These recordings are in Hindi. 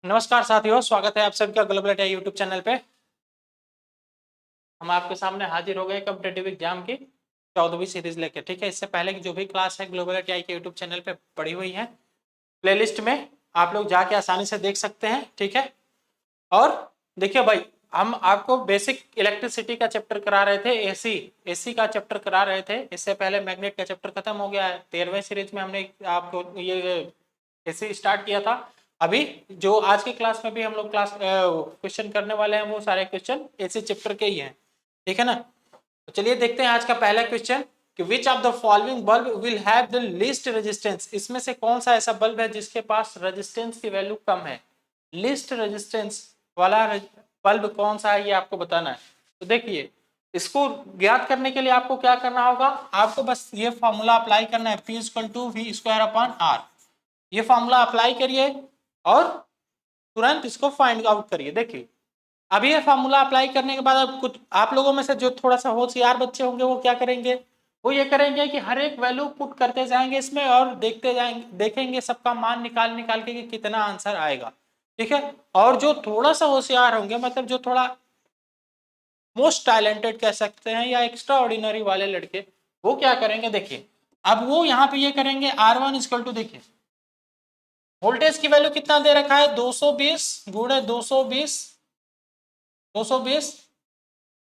नमस्कार साथियों, स्वागत है आप सबका ग्लोबल एटीआई यूट्यूब चैनल पे। हम आपके सामने हाजिर हो गए कॉम्पिटिटिव एग्जाम की 14वीं सीरीज लेके। ठीक है, इससे पहले की जो भी क्लास है ग्लोबल एटीआई के यूट्यूब चैनल पे पड़ी हुई है, प्लेलिस्ट में आप लोग जाके आसानी से देख सकते हैं। ठीक है, और देखिए भाई, हम आपको बेसिक इलेक्ट्रिसिटी का चैप्टर करा रहे थे, एसी एसी का चैप्टर करा रहे थे। इससे पहले मैग्नेट का चैप्टर खत्म हो गया है। 13वें सीरीज में हमने आपको ये एसी स्टार्ट किया था। अभी जो आज की क्लास में भी हम लोग क्लास क्वेश्चन करने वाले हैं, वो सारे क्वेश्चन एसी चैप्टर के ही हैं। ठीक है ना, तो चलिए देखते हैं आज का पहला क्वेश्चन कि which of the following bulb will have the least resistance. इसमें से कौन सा ऐसा बल्ब है जिसके पास रेजिस्टेंस की वैल्यू कम है। लीस्ट रेजिस्टेंस वाला बल्ब कौन सा है, ये आपको बताना है। तो देखिए, इसको ज्ञात करने के लिए आपको क्या करना होगा, आपको बस ये फॉर्मूला अप्लाई करना है, P = V²/R। ये फॉर्मूला अप्लाई करिए और तुरंत इसको फाइंड आउट करिए। देखिए, अभी ये फॉर्मूला अप्लाई करने के बाद अब कुछ आप लोगों में से जो थोड़ा सा होशियार बच्चे होंगे वो क्या करेंगे, वो ये करेंगे कि हर एक वैल्यू पुट करते जाएंगे इसमें और देखते जाएंगे, देखेंगे सबका मान निकाल निकाल के कि कितना आंसर आएगा। ठीक है, और जो थोड़ा सा होशियार होंगे, मतलब जो थोड़ा मोस्ट टैलेंटेड कह सकते हैं या एक्स्ट्रा ऑर्डिनरी वाले लड़के, वो क्या करेंगे, देखिए अब वो यहाँ पे ये करेंगे R1 देखिए वोल्टेज की वैल्यू कितना दे रखा है, 220 गुणे 220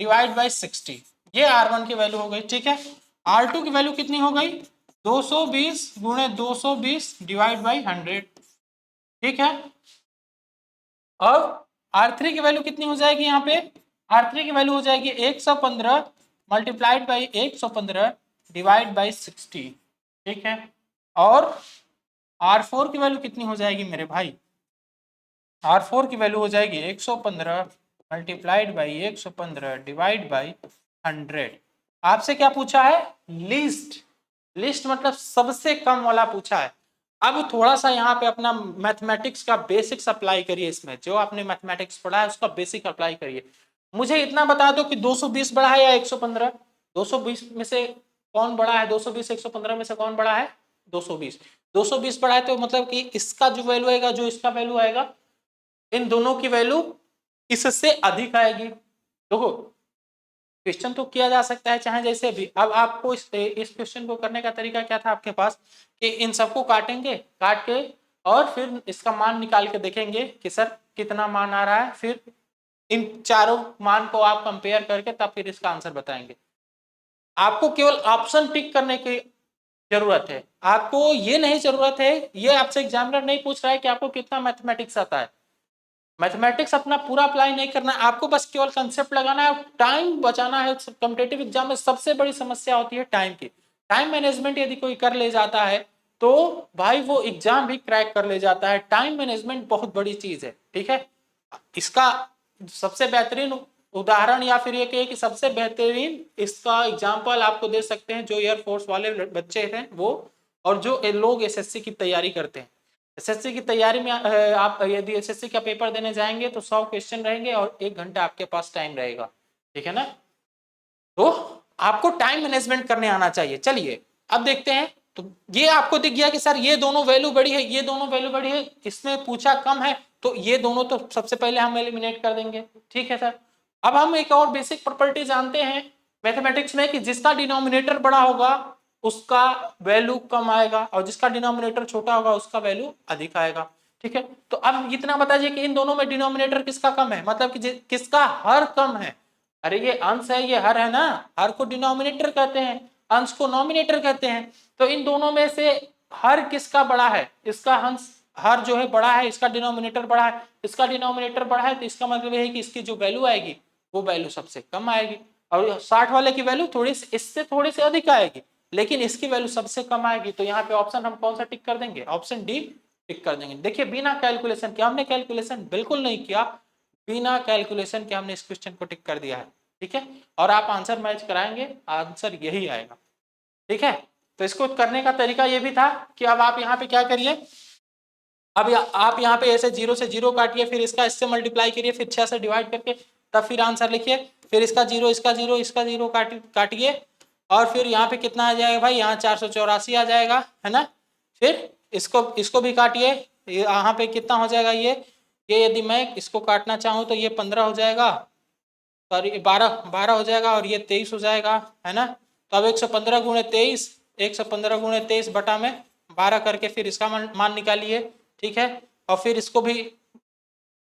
डिवाइड बाई 60, ये R1 की वैल्यू हो गई। ठीक है, R2 की वैल्यू कितनी हो गई, 220 गुणे 220 डिवाइड बाई 100। ठीक है, और R3 की वैल्यू कितनी हो जाएगी, यहाँ पे R3 की वैल्यू हो जाएगी 115 मल्टीप्लाइड बाई 115 डिवाइड बाई 60। ठीक है, और R4 की वैल्यू कितनी हो जाएगी मेरे भाई, R4 की वैल्यू हो जाएगी 115 मल्टीप्लाइड बाई 115 डिवाइड बाई 100। आपसे क्या पूछा है, लीस्ट। लिस्ट मतलब सबसे कम वाला पूछा है। अब थोड़ा सा यहाँ पे अपना मैथमेटिक्स का बेसिक्स अप्लाई करिए, इसमें जो आपने मैथमेटिक्स पढ़ा है उसका बेसिक अप्लाई करिए। मुझे इतना बता दो कि 220 बड़ा है या 115। 220 में से कौन बड़ा है, 220 115 में से कौन बड़ा है, 220। 220 बड़ा है तो मतलब कि इसका जो वैल्यू आएगा, जो इसका वैल्यू आएगा, इन दोनों की वैल्यू इससे अधिक आएगी। देखो, क्वेश्चन तो किया जा सकता है चाहे जैसे भी। अब आपको इस क्वेश्चन को करने का तरीका क्या था आपके पास, कि इन सबको काटेंगे, काट के और फिर इसका मान निकाल के देखेंगे कि सर कितना मान आ रहा है, फिर इन चारों मान को आप कंपेयर करके तब फिर इसका आंसर बताएंगे। आपको केवल ऑप्शन टिक करने की जरूरत है, आपको ये नहीं जरूरत है, ये आपसे एग्जामिनर नहीं पूछ रहा है कि आपको कितना मैथमेटिक्स आता है। मैथमेटिक्स अपना पूरा अप्लाई नहीं करना है आपको, बस केवल कंसेप्ट लगाना है, टाइम बचाना है। कॉम्पिटिटिव एग्जाम में सबसे बड़ी समस्या होती है टाइम की। टाइम मैनेजमेंट यदि कोई कर ले जाता है तो भाई वो एग्जाम भी क्रैक कर ले जाता है। टाइम मैनेजमेंट बहुत बड़ी चीज है। ठीक है, इसका सबसे बेहतरीन उदाहरण या फिर ये कहिए कि सबसे बेहतरीन इसका एग्जाम्पल आपको दे सकते हैं जो एयरफोर्स वाले बच्चे हैं वो, और जो लोग एसएससी की तैयारी करते हैं। एसएससी की तैयारी में आप यदि एसएससी का पेपर देने जाएंगे तो 100 क्वेश्चन रहेंगे और 1 घंटा आपके पास टाइम रहेगा। ठीक है ना, तो आपको टाइम मैनेजमेंट करने आना चाहिए। चलिए अब देखते हैं, तो ये आपको दिख गया कि सर ये दोनों वैल्यू बड़ी है, ये दोनों वैल्यू बड़ी है, इसमें पूछा कम है, तो ये दोनों तो सबसे पहले हम एलिमिनेट कर देंगे। ठीक है सर, अब हम एक और बेसिक प्रॉपर्टी जानते हैं मैथमेटिक्स में कि जिसका डिनोमिनेटर बड़ा होगा उसका वैल्यू कम आएगा और जिसका डिनोमिनेटर छोटा होगा उसका वैल्यू अधिक आएगा। ठीक है, तो अब इतना बताइए कि इन दोनों में डिनोमिनेटर किसका कम है, मतलब कि किसका हर कम है। अरे ये अंश है, ये हर है ना, हर को डिनोमिनेटर कहते हैं, अंश को नॉमिनेटर कहते हैं। तो इन दोनों में से हर किसका बड़ा है, इसका अंश हर जो है बड़ा है, इसका डिनोमिनेटर बड़ा है, इसका डिनोमिनेटर बड़ा है, तो इसका मतलब है कि इसकी जो वैल्यू आएगी वो वैल्यू सबसे कम आएगी, और 60 वाले की वैल्यू थोड़ी सी इससे थोड़ी सी अधिक आएगी, लेकिन इसकी वैल्यू सबसे कम आएगी। तो यहाँ पे ऑप्शन हम कौन सा टिक कर देंगे, ऑप्शन डी टिक कर देंगे। देखिए बिना कैलकुलेशन के, हमने कैलकुलेशन बिल्कुल नहीं किया, बिना कैलकुलेशन के हमने इस क्वेश्चन को टिक कर दिया है। ठीक है, और आप आंसर मैच कराएंगे, आंसर यही आएगा। ठीक है, तो इसको करने का तरीका ये भी था कि अब आप यहाँ पे क्या करिए, अब आप यहाँ पे ऐसे 0 से 0 काटिए, फिर इसका इससे मल्टीप्लाई करिए, फिर 6 से डिवाइड करके तब फिर आंसर लिखिए, फिर इसका 0 इसका 0 इसका 0 काटिए, और फिर यहाँ पे कितना आ जाएगा भाई, यहाँ 484 आ जाएगा, है ना। फिर इसको भी काटिए, यहाँ पे कितना हो जाएगा, ये ये यदि मैं इसको काटना चाहूँ तो ये 15 हो जाएगा, सॉरी 12 हो जाएगा और ये 23 हो जाएगा, है ना। तो अब 115 गुणे 23, 115 गुणे 23 बटा में 12 करके फिर इसका मान निकालिए, ठीक है। और फिर इसको भी,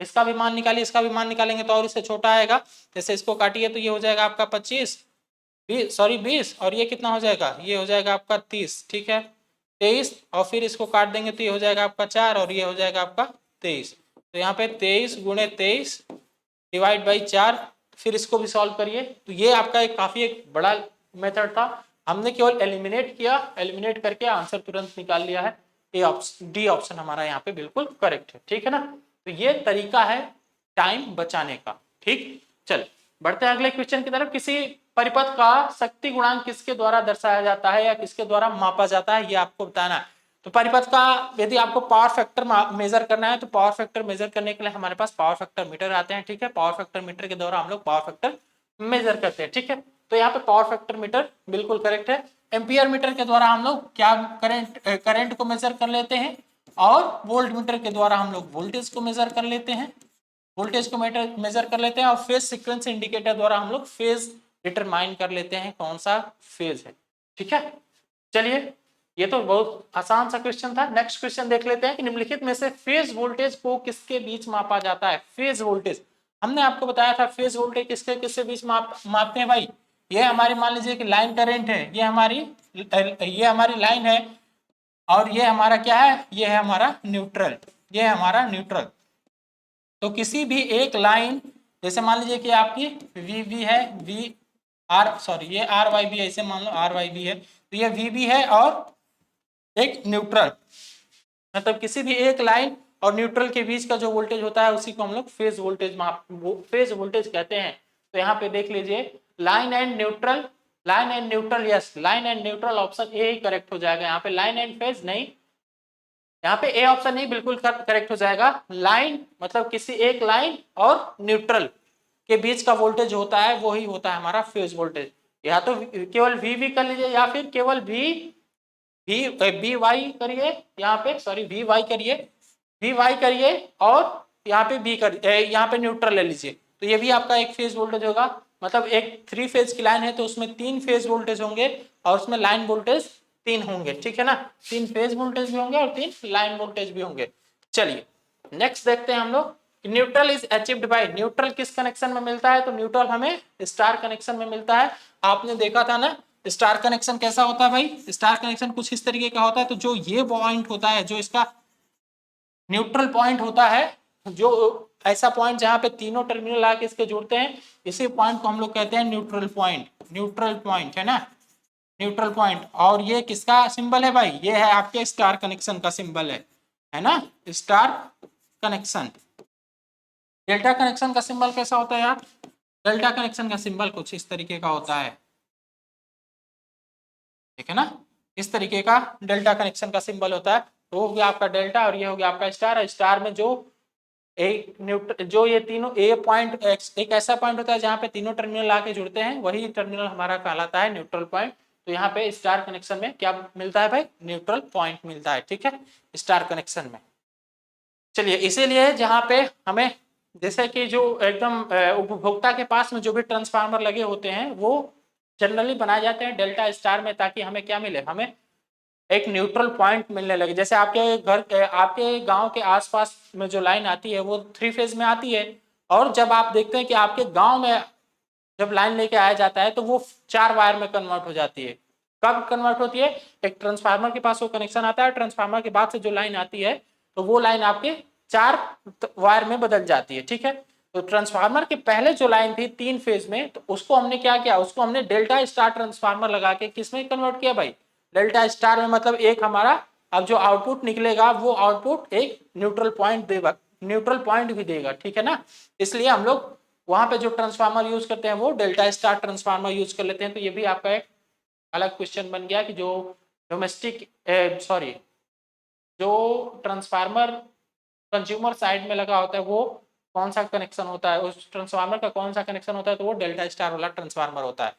इसका भी मान निकालिए, इसका भी मान निकालेंगे तो और इससे छोटा आएगा। जैसे इसको काटिए तो ये हो जाएगा आपका 25, 20 और ये कितना हो जाएगा, ये हो जाएगा आपका 30, ठीक है 23। और फिर इसको काट देंगे तो ये हो जाएगा आपका 4 और ये हो जाएगा आपका 23। तो यहाँ पे 23 गुणे 23 डिवाइड बाई 4, फिर इसको भी सॉल्व करिए। तो ये आपका एक बड़ा मेथड था, हमने केवल एलिमिनेट किया, एलिमिनेट करके आंसर तुरंत निकाल लिया है। ए ऑप्शन, डी ऑप्शन हमारा यहाँ पे बिल्कुल करेक्ट है, ठीक है ना। तो ये तरीका है टाइम बचाने का, ठीक। चल बढ़ते हैं अगले क्वेश्चन की तरफ। किसी परिपथ का शक्ति गुणांक किसके द्वारा दर्शाया जाता है या किसके द्वारा मापा जाता है, ये आपको बताना है। तो परिपथ का यदि आपको पावर फैक्टर मेजर करना है तो पावर फैक्टर मेजर करने के लिए हमारे पास पावर फैक्टर मीटर आते हैं, ठीक है। पावर फैक्टर मीटर के द्वारा हम लोग पावर फैक्टर मेजर करते हैं, ठीक है। तो यहाँ पे पावर फैक्टर मीटर बिल्कुल करेक्ट है। एम्पियर मीटर के द्वारा हम लोग क्या करंट को मेजर कर लेते हैं, और वोल्ट मीटर के द्वारा हम लोग वोल्टेज को मेजर कर लेते हैं, वोल्टेज को मेजर कर लेते हैं। और फेज सीक्वेंस इंडिकेटर द्वारा हम लोग फेज डिटरमाइन कर लेते हैं कौन सा फेज है, ठीक है। चलिए ये तो बहुत आसान सा क्वेश्चन था। नेक्स्ट क्वेश्चन देख लेते हैं कि निम्नलिखित में से फेज वोल्टेज को किसके बीच मापा जाता है। फेज वोल्टेज हमने आपको बताया था, फेज वोल्टेज किसके किसके बीच मापते हैं भाई। ये हमारी मान लीजिए कि लाइन करंट है, ये हमारी लाइन है, और ये हमारा क्या है, ये है हमारा न्यूट्रल, ये है हमारा न्यूट्रल। तो किसी भी एक लाइन, जैसे मान लीजिए कि आपकी वी है, वी आर सॉरी ये आर वाई बी है, ऐसे मान लो आर वाई बी है, तो ये वी बी है और एक न्यूट्रल, मतलब किसी भी एक लाइन और न्यूट्रल के बीच का जो वोल्टेज होता है उसी को हम लोग फेज वोल्टेज कहते हैं। तो यहाँ पे देख लीजिए line and neutral, yes line and neutral option A he correct हो जाएगा। यहाँ पे लाइन एंड फेज नहीं, यहाँ पे ए ऑप्शन नहीं बिल्कुल करेक्ट हो जाएगा। लाइन मतलब किसी एक लाइन और न्यूट्रल के बीच का वोल्टेज होता है वो ही होता है हमारा फेज वोल्टेज। या तो केवल वी कर लीजिए या फिर केवल वी वाई करिए, यहाँ पे सॉरी वी वाई करिए और यहाँ पे यहाँ पे न्यूट्रल ले लीजिए, तो ये भी आपका एक फेज वोल्टेज होगा। मतलब एक 3 फेज की लाइन है तो उसमें 3 फेज वोल्टेज होंगे और उसमें लाइन वोल्टेज 3 होंगे, ठीक है ना। 3 फेज वोल्टेज भी होंगे और 3 लाइन वोल्टेज भी होंगे। चलिए नेक्स्ट देखते हैं हम लोग, neutral is achieved by, neutral किस कनेक्शन में मिलता है। तो न्यूट्रल हमें स्टार कनेक्शन में मिलता है। आपने देखा था ना स्टार कनेक्शन कैसा होता है भाई, स्टार कनेक्शन कुछ इस तरीके का होता है। तो जो ये पॉइंट होता है, जो इसका न्यूट्रल पॉइंट होता है, जो ऐसा पॉइंट जहां पे तीनों टर्मिनल आके इसके जुड़ते हैं, इसी पॉइंट को हम लोग कहते हैं न्यूट्रल पॉइंट है ना, न्यूट्रल पॉइंट। और ये किसका सिंबल है भाई, ये है आपके स्टार कनेक्शन का सिंबल है ना, स्टार कनेक्शन। डेल्टा कनेक्शन का सिंबल कैसा होता है यार, डेल्टा कनेक्शन का सिंबल कुछ इस तरीके का होता है, ठीक है ना, इस तरीके का डेल्टा कनेक्शन का सिंबल होता है। तो हो गया आपका डेल्टा और ये हो गया आपका स्टार। स्टार में जो जो ये तीनों ए पॉइंट एक ऐसा पॉइंट होता है जहां पे तीनों टर्मिनल आके जुड़ते हैं, वही टर्मिनल हमारा कहलाता है न्यूट्रल पॉइंट। तो यहाँ पे स्टार कनेक्शन में क्या मिलता है भाई, न्यूट्रल पॉइंट मिलता है, ठीक है, स्टार कनेक्शन में। चलिए इसीलिए जहाँ पे हमें जैसे कि जो एकदम उपभोक्ता के पास में जो भी ट्रांसफार्मर लगे होते हैं वो जनरली बनाए जाते हैं डेल्टा स्टार में, ताकि हमें क्या मिले, हमें एक न्यूट्रल पॉइंट मिलने लगे। जैसे आपके गांव के आसपास में जो लाइन आती है वो 3 फेज में आती है, और जब आप देखते हैं कि आपके गांव में जब लाइन लेके आया जाता है तो वो 4 वायर में कन्वर्ट हो जाती है। कब कन्वर्ट होती है, एक ट्रांसफार्मर के पास वो कनेक्शन आता है, ट्रांसफार्मर के बाद से जो लाइन आती है तो वो लाइन आपके 4 वायर में बदल जाती है, ठीक है। तो ट्रांसफार्मर के पहले जो लाइन थी 3 फेज में, तो उसको हमने क्या किया, उसको हमने डेल्टा स्टार ट्रांसफार्मर लगा के किस में कन्वर्ट किया भाई, डेल्टा स्टार में। मतलब एक हमारा अब जो आउटपुट निकलेगा वो आउटपुट एक न्यूट्रल पॉइंट भी देगा, ठीक है ना। इसलिए हम लोग वहां पे जो ट्रांसफार्मर यूज करते हैं वो डेल्टा स्टार ट्रांसफार्मर यूज कर लेते हैं। तो ये भी आपका एक अलग क्वेश्चन बन गया कि जो जो ट्रांसफार्मर कंज्यूमर साइड में लगा होता है वो कौन सा कनेक्शन होता है, उस ट्रांसफार्मर का कौन सा कनेक्शन होता है, तो वो डेल्टा स्टार वाला ट्रांसफार्मर होता है,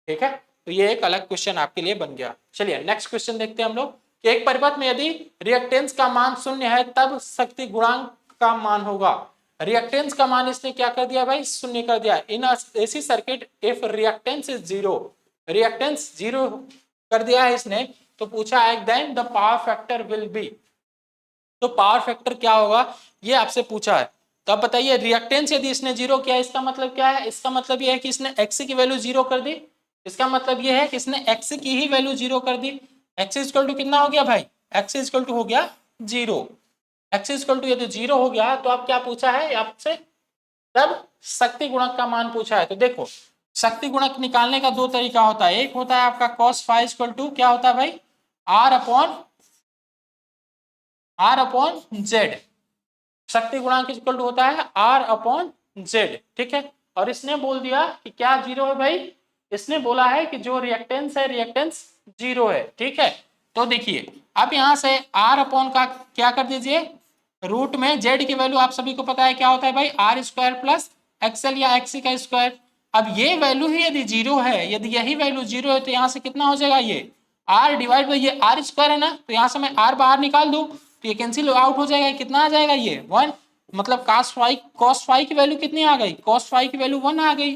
ठीक है। तो ये एक अलग क्वेश्चन आपके लिए बन गया। चलिए नेक्स्ट क्वेश्चन देखते हैं हम लोग कि एक परिपथ में यदि रिएक्टेंस का मान 0 है तब शक्ति गुणांक का मान होगा। रिएक्टेंस का मान इसने क्या कर दिया भाई, शून्य कर दिया। In AC circuit if reactance is zero, reactance zero कर दिया है इसने, तो पूछा है then the power factor will be, तो पावर फैक्टर क्या होगा ये आपसे पूछा है। तो अब बताइए रिएक्टेंस यदि इसने जीरो किया, इसका मतलब क्या है, इसका मतलब ये है कि इसने एक्स की वैल्यू जीरो कर दी। इसका मतलब ये है कि इसने एक्स की ही वैल्यू जीरो कर दी। एक्स इक्वल टू कितना हो गया भाई, एक्स इक्वल टू हो गया जीरो। एक्स इक्वल टू यदि जीरो हो गया तो अब क्या पूछा है आपसे, तब शक्ति गुणक का मान पूछा है। तो देखो शक्ति गुणक निकालने का दो तरीका होता है, एक होता है आपका cos फाइव इक्वल टू क्या होता है भाई, आर अपॉन जेड। शक्ति गुणांक इक्वल टू होता है आर अपॉन जेड, ठीक है। और इसने बोल दिया कि क्या जीरो है भाई, इसने बोला है कि जो रिएक्टेंस है रिएक्टेंस जीरो है, ठीक है। तो देखिए अब यहां से आर अपॉन का क्या कर दीजिए, रूट में जेड की वैल्यू आप सभी को पता है क्या होता है भाई, आर स्क्वायर प्लस एक्सएल या एक्सी का स्क्वायर। अब ये वैल्यू ही यदि जीरो है, यदि यही वैल्यू जीरो है तो यहां से कितना हो जाएगा, ये आर डिवाइड बाई ये आर स्क्वायर है ना, तो यहां से मैं आर बाहर निकाल दूं तो ये कैंसिल आउट हो जाएगा, कितना आ जाएगा ये वन। मतलब cos फाइव की वैल्यू कितनी आ गई, cos फाइव की वैल्यू वन आ गई।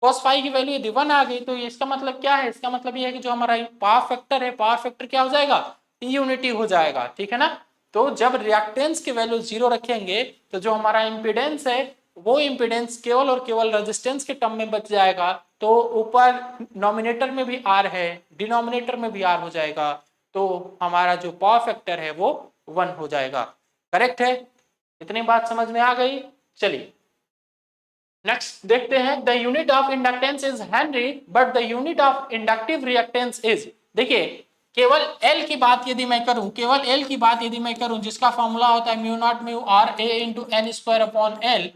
cos फाइव की वैल्यू यदि वन आ गई तो इसका मतलब क्या है, इसका मतलब ये है कि जो हमारा पावर फैक्टर है, पावर फैक्टर क्या हो जाएगा, यूनिटी हो जाएगा, ठीक है ना। तो जब रिएक्टेंस की वैल्यू जीरो रखेंगे तो जो हमारा इंपीडेंस है वो इंपीडेंस केवल और केवल रेजिस्टेंस के टर्म में बच जाएगा। तो ऊपर नॉमिनेटर में भी आर है, डिनोमिनेटर में भी आर हो जाएगा, तो हमारा जो पावर फैक्टर है वो वन हो जाएगा। करेक्ट है, इतनी बात समझ में आ गई। चलिए नेक्स्ट देखते हैं, the unit of inductance is Henry but the unit of inductive reactance is. देखिए केवल एल की बात यदि मैं करूं, केवल एल की बात यदि मैं करूं, जिसका फॉर्मूला होता है mu naught mu R A into N square upon L,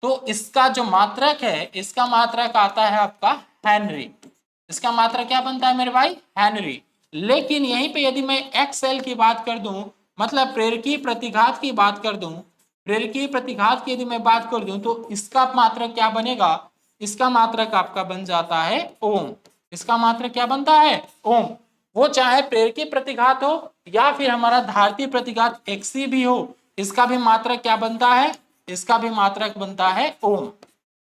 तो इसका जो मात्रक है, इसका मात्रक आता है आपका हेनरी। इसका मात्रक क्या बनता है मेरे भाई, हेनरी। लेकिन यहीं पे यदि मैं एक्सएल की बात कर दूं, मतलब प्रेरकीय प्रतिघात की बात कर दूं, प्रेरकीय प्रतिघात की यदि मैं बात कर दूं तो इसका मात्रक क्या बनेगा, इसका मात्रक आपका बन जाता है ओम। इसका मात्रक क्या बनता है, ओम। वो चाहे प्रेरकीय प्रतिघात हो या फिर हमारा धारतीय प्रतिघात एक्सी भी हो, इसका भी मात्रक क्या बनता है, इसका भी मात्रक बनता है ओम,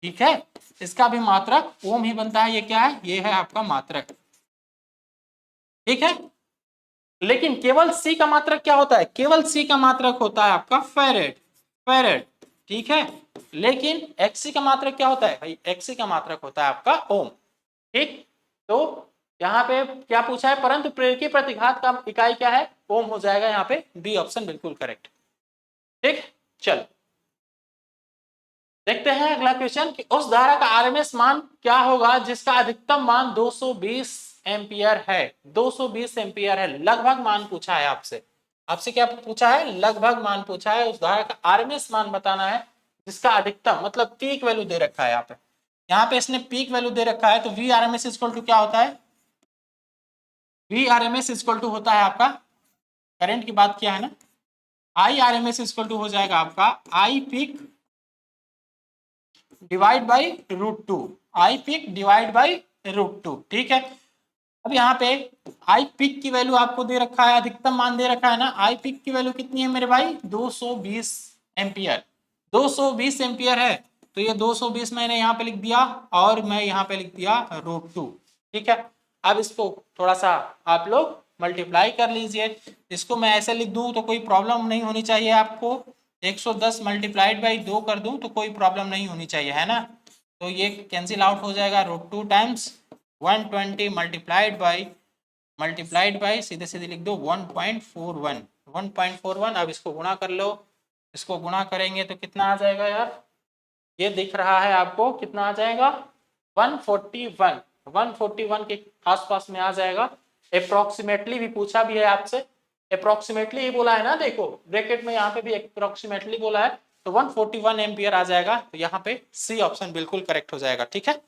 ठीक है। इसका भी मात्रक ओम ही बनता है। ये क्या है, ये है आपका मात्रक, ठीक है। लेकिन केवल सी का मात्रक क्या होता है, केवल सी का मात्रक होता है आपका फेरेड, फेरेड, ठीक है। लेकिन एक्सी का मात्रक क्या होता है भाई, एक्सी का मात्रक होता है आपका ओम, ठीक। तो यहाँ पे क्या पूछा है, परंतु प्रेरकीय प्रतिघात का इकाई क्या है, ओम हो जाएगा। यहाँ पे बी ऑप्शन बिल्कुल करेक्ट, ठीक। चल देखते हैं अगला क्वेश्चन कि उस धारा का आरएमएस मान क्या होगा जिसका अधिकतम मान 220 एम्पियर है। 220 एम्पियर है, लगभग मान पूछा है आपसे। आपसे क्या पूछा है, लगभग मान पूछा है। उस धारा का आरएमएस मान बताना है जिसका अधिकतम मतलब पीक वैल्यू दे रखा है यहाँ पे इसने पीक वैल्यू दे रखा है। तो वी आरएमएस इक्वल टू क्या होता है, वी आरएमएस इक्वल टू होता है आपका, करंट की बात किया है ना, आई आरएमएस इक्वल टू हो जाएगा आपका I peak divide by root two, I peak divide by root two, ठीक है। अब यहाँ पे आई पिक की वैल्यू आपको दे रखा है, अधिकतम मान दे रखा है ना, आई पिक की वैल्यू कितनी है मेरे भाई, 220 एम्पियर। 220 एम्पियर है तो ये 220 मैंने यहाँ पे लिख दिया और मैं यहाँ पे लिख दिया रूट टू, ठीक है। अब इसको थोड़ा सा आप लोग मल्टीप्लाई कर लीजिए। इसको मैं ऐसे लिख दूं तो कोई प्रॉब्लम नहीं होनी चाहिए आपको। 110 मल्टीप्लाइड बाई 2 कर दूं तो कोई प्रॉब्लम नहीं होनी चाहिए, है ना। तो ये कैंसिल आउट हो जाएगा, root two times 120 multiplied by सीधे सीधे लिख दो 1.41, 1.41। अब इसको गुणा कर लो, इसको गुणा करेंगे तो कितना आ जाएगा यार, ये दिख रहा है आपको कितना आ जाएगा, 141, 141 के आसपास में आ जाएगा। अप्रोक्सीमेटली भी पूछा भी है आपसे, अप्रोक्सीमेटली ही बोला है ना, देखो ब्रैकेट में यहाँ पे भी अप्रोक्सीमेटली बोला है, तो 141 एम्पियर आ जाएगा। तो यहाँ पे सी ऑप्शन बिल्कुल करेक्ट हो जाएगा, ठीक है।